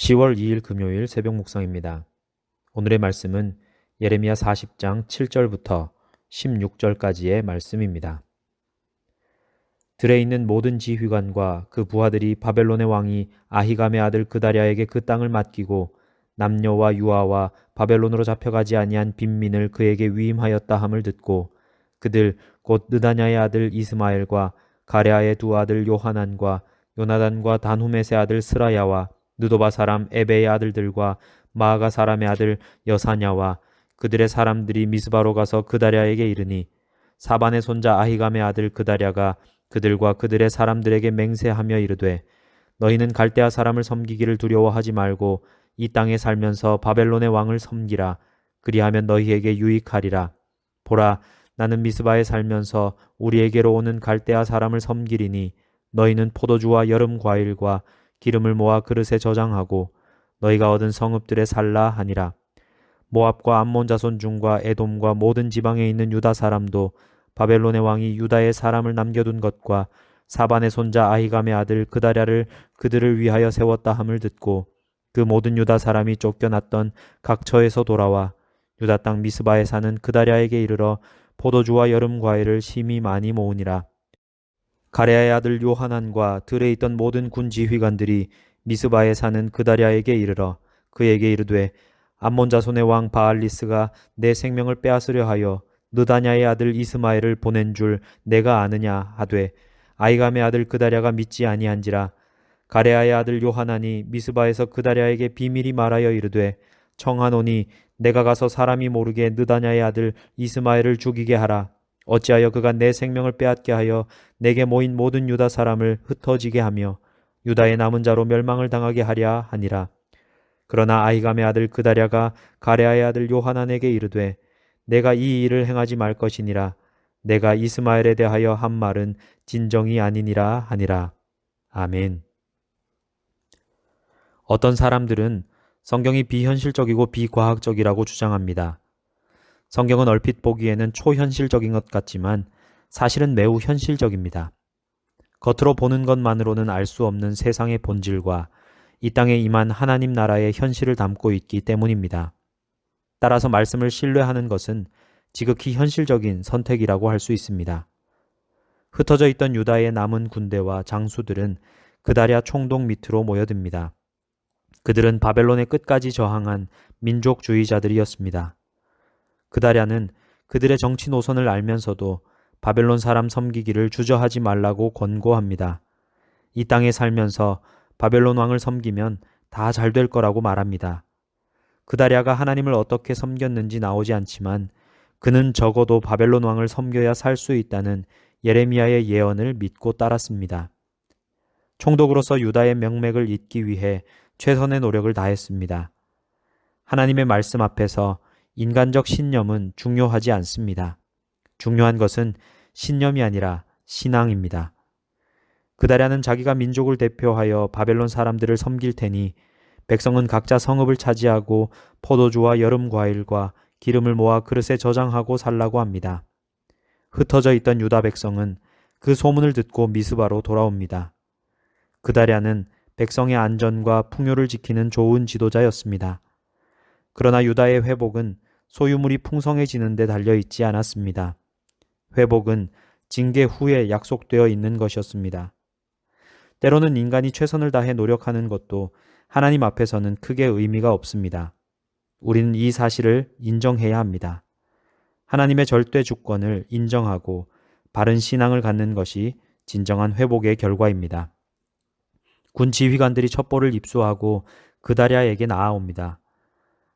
10월 2일 금요일 새벽 묵상입니다. 오늘의 말씀은 예레미야 40장 7절부터 16절까지의 말씀입니다. 들에 있는 모든 지휘관과 그 부하들이 바벨론의 왕이 아히감의 아들 그다랴에게 그 땅을 맡기고 남녀와 유아와 바벨론으로 잡혀가지 아니한 빈민을 그에게 위임하였다 함을 듣고 그들 곧 느다냐의 아들 이스마엘과 가랴의 두 아들 요하난과 요나단과 단후메의 아들 스라야와 느도바 사람 에베의 아들들과 마아가 사람의 아들 여사냐와 그들의 사람들이 미스바로 가서 그다랴에게 이르니 사반의 손자 아히감의 아들 그다랴가 그들과 그들의 사람들에게 맹세하며 이르되 너희는 갈대아 사람을 섬기기를 두려워하지 말고 이 땅에 살면서 바벨론의 왕을 섬기라. 그리하면 너희에게 유익하리라. 보라, 나는 미스바에 살면서 우리에게로 오는 갈대아 사람을 섬기리니 너희는 포도주와 여름 과일과 기름을 모아 그릇에 저장하고 너희가 얻은 성읍들에 살라 하니라. 모압과 암몬 자손 중과 에돔과 모든 지방에 있는 유다 사람도 바벨론의 왕이 유다의 사람을 남겨둔 것과 사반의 손자 아히감의 아들 그다랴를 그들을 위하여 세웠다 함을 듣고 그 모든 유다 사람이 쫓겨났던 각처에서 돌아와 유다 땅 미스바에 사는 그다랴에게 이르러 포도주와 여름 과일을 심히 많이 모으니라. 가랴의 아들 요하난과 들에 있던 모든 군 지휘관들이 미스바에 사는 그다랴에게 이르러 그에게 이르되 암몬 자손의 왕 바알리스가 내 생명을 빼앗으려 하여 느다냐의 아들 이스마엘을 보낸 줄 내가 아느냐 하되 아히감의 아들 그다랴가 믿지 아니한지라. 가랴의 아들 요하난이 미스바에서 그다랴에게 비밀이 말하여 이르되 청하노니 내가 가서 사람이 모르게 느다냐의 아들 이스마엘을 죽이게 하라. 어찌하여 그가 내 생명을 빼앗게 하여 내게 모인 모든 유다 사람을 흩어지게 하며 유다의 남은 자로 멸망을 당하게 하랴 하니라. 그러나 아히감의 아들 그다랴가 가랴의 아들 요하난에게 이르되 내가 이 일을 행하지 말 것이니라. 내가 이스마엘에 대하여 한 말은 진정이 아니니라 하니라. 아멘. 어떤 사람들은 성경이 비현실적이고 비과학적이라고 주장합니다. 성경은 얼핏 보기에는 초현실적인 것 같지만 사실은 매우 현실적입니다. 겉으로 보는 것만으로는 알 수 없는 세상의 본질과 이 땅에 임한 하나님 나라의 현실을 담고 있기 때문입니다. 따라서 말씀을 신뢰하는 것은 지극히 현실적인 선택이라고 할 수 있습니다. 흩어져 있던 유다의 남은 군대와 장수들은 그다랴 총독 밑으로 모여듭니다. 그들은 바벨론의 끝까지 저항한 민족주의자들이었습니다. 그다랴는 그들의 정치 노선을 알면서도 바벨론 사람 섬기기를 주저하지 말라고 권고합니다. 이 땅에 살면서 바벨론 왕을 섬기면 다 잘 될 거라고 말합니다. 그다랴가 하나님을 어떻게 섬겼는지 나오지 않지만 그는 적어도 바벨론 왕을 섬겨야 살 수 있다는 예레미야의 예언을 믿고 따랐습니다. 총독으로서 유다의 명맥을 잇기 위해 최선의 노력을 다했습니다. 하나님의 말씀 앞에서 인간적 신념은 중요하지 않습니다. 중요한 것은 신념이 아니라 신앙입니다. 그다랴는 자기가 민족을 대표하여 바벨론 사람들을 섬길 테니 백성은 각자 성읍을 차지하고 포도주와 여름 과일과 기름을 모아 그릇에 저장하고 살라고 합니다. 흩어져 있던 유다 백성은 그 소문을 듣고 미스바로 돌아옵니다. 그다랴는 백성의 안전과 풍요를 지키는 좋은 지도자였습니다. 그러나 유다의 회복은 소유물이 풍성해지는 데 달려있지 않았습니다. 회복은 징계 후에 약속되어 있는 것이었습니다. 때로는 인간이 최선을 다해 노력하는 것도 하나님 앞에서는 크게 의미가 없습니다. 우리는 이 사실을 인정해야 합니다. 하나님의 절대 주권을 인정하고 바른 신앙을 갖는 것이 진정한 회복의 결과입니다. 군 지휘관들이 첩보를 입수하고 그다랴에게 나아옵니다.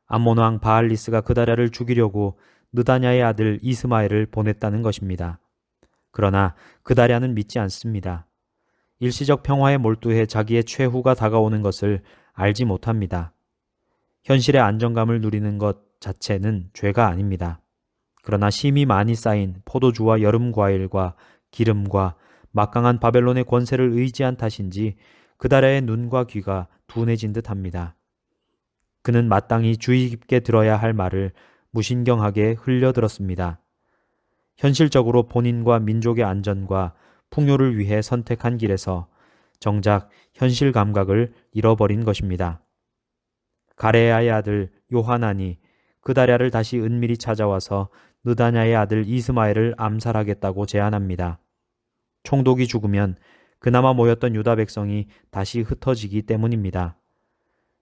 암몬 왕 바알리스가 그다랴를 죽이려고 느다냐의 아들 이스마엘을 보냈다는 것입니다. 그러나 그다랴는 믿지 않습니다. 일시적 평화에 몰두해 자기의 최후가 다가오는 것을 알지 못합니다. 현실의 안정감을 누리는 것 자체는 죄가 아닙니다. 그러나 심히 많이 쌓인 포도주와 여름 과일과 기름과 막강한 바벨론의 권세를 의지한 탓인지 그다랴의 눈과 귀가 둔해진 듯합니다. 그는 마땅히 주의 깊게 들어야 할 말을 무신경하게 흘려들었습니다. 현실적으로 본인과 민족의 안전과 풍요를 위해 선택한 길에서 정작 현실 감각을 잃어버린 것입니다. 가레야의 아들 요하난이 그다랴를 다시 은밀히 찾아와서 느다냐의 아들 이스마엘을 암살하겠다고 제안합니다. 총독이 죽으면 그나마 모였던 유다 백성이 다시 흩어지기 때문입니다.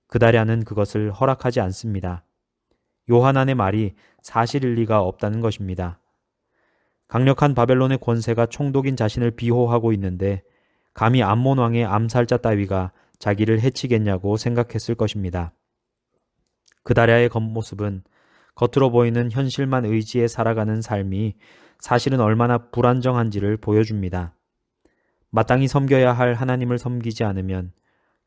그다랴는 그것을 허락하지 않습니다. 요하난의 말이 사실일 리가 없다는 것입니다. 강력한 바벨론의 권세가 총독인 자신을 비호하고 있는데 감히 암몬 왕의 암살자 따위가 자기를 해치겠냐고 생각했을 것입니다. 그다랴의 겉모습은 겉으로 보이는 현실만 의지해 살아가는 삶이 사실은 얼마나 불안정한지를 보여줍니다. 마땅히 섬겨야 할 하나님을 섬기지 않으면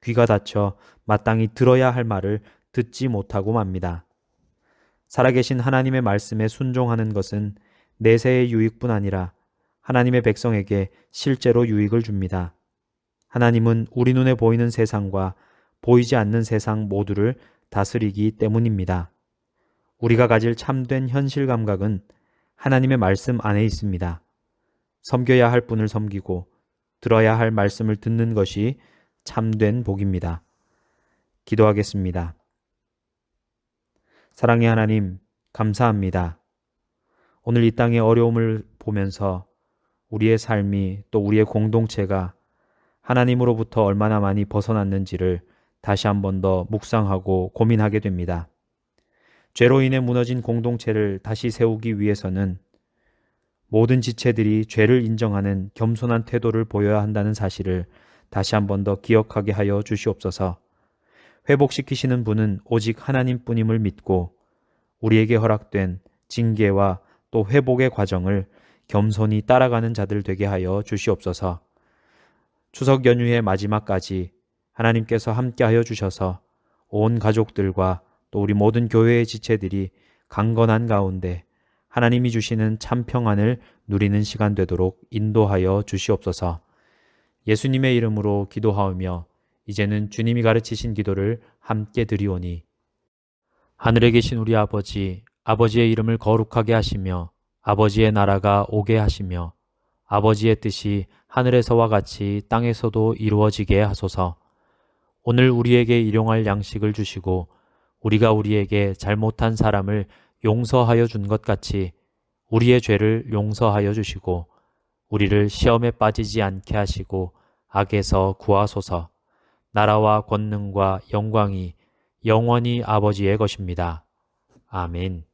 귀가 닫혀 마땅히 들어야 할 말을 듣지 못하고 맙니다. 살아계신 하나님의 말씀에 순종하는 것은 내세의 유익뿐 아니라 하나님의 백성에게 실제로 유익을 줍니다. 하나님은 우리 눈에 보이는 세상과 보이지 않는 세상 모두를 다스리기 때문입니다. 우리가 가질 참된 현실 감각은 하나님의 말씀 안에 있습니다. 섬겨야 할 분을 섬기고 들어야 할 말씀을 듣는 것이 참된 복입니다. 기도하겠습니다. 사랑의 하나님, 감사합니다. 오늘 이 땅의 어려움을 보면서 우리의 삶이 또 우리의 공동체가 하나님으로부터 얼마나 많이 벗어났는지를 다시 한 번 더 묵상하고 고민하게 됩니다. 죄로 인해 무너진 공동체를 다시 세우기 위해서는 모든 지체들이 죄를 인정하는 겸손한 태도를 보여야 한다는 사실을 다시 한 번 더 기억하게 하여 주시옵소서. 회복시키시는 분은 오직 하나님뿐임을 믿고 우리에게 허락된 징계와 또 회복의 과정을 겸손히 따라가는 자들 되게 하여 주시옵소서. 추석 연휴의 마지막까지 하나님께서 함께하여 주셔서 온 가족들과 또 우리 모든 교회의 지체들이 강건한 가운데 하나님이 주시는 참 평안을 누리는 시간 되도록 인도하여 주시옵소서. 예수님의 이름으로 기도하오며 이제는 주님이 가르치신 기도를 함께 드리오니 하늘에 계신 우리 아버지, 아버지의 이름을 거룩하게 하시며 아버지의 나라가 오게 하시며 아버지의 뜻이 하늘에서와 같이 땅에서도 이루어지게 하소서. 오늘 우리에게 일용할 양식을 주시고 우리가 우리에게 잘못한 사람을 용서하여 준 것 같이 우리의 죄를 용서하여 주시고 우리를 시험에 빠지지 않게 하시고 악에서 구하소서. 나라와 권능과 영광이 영원히 아버지의 것입니다. 아멘.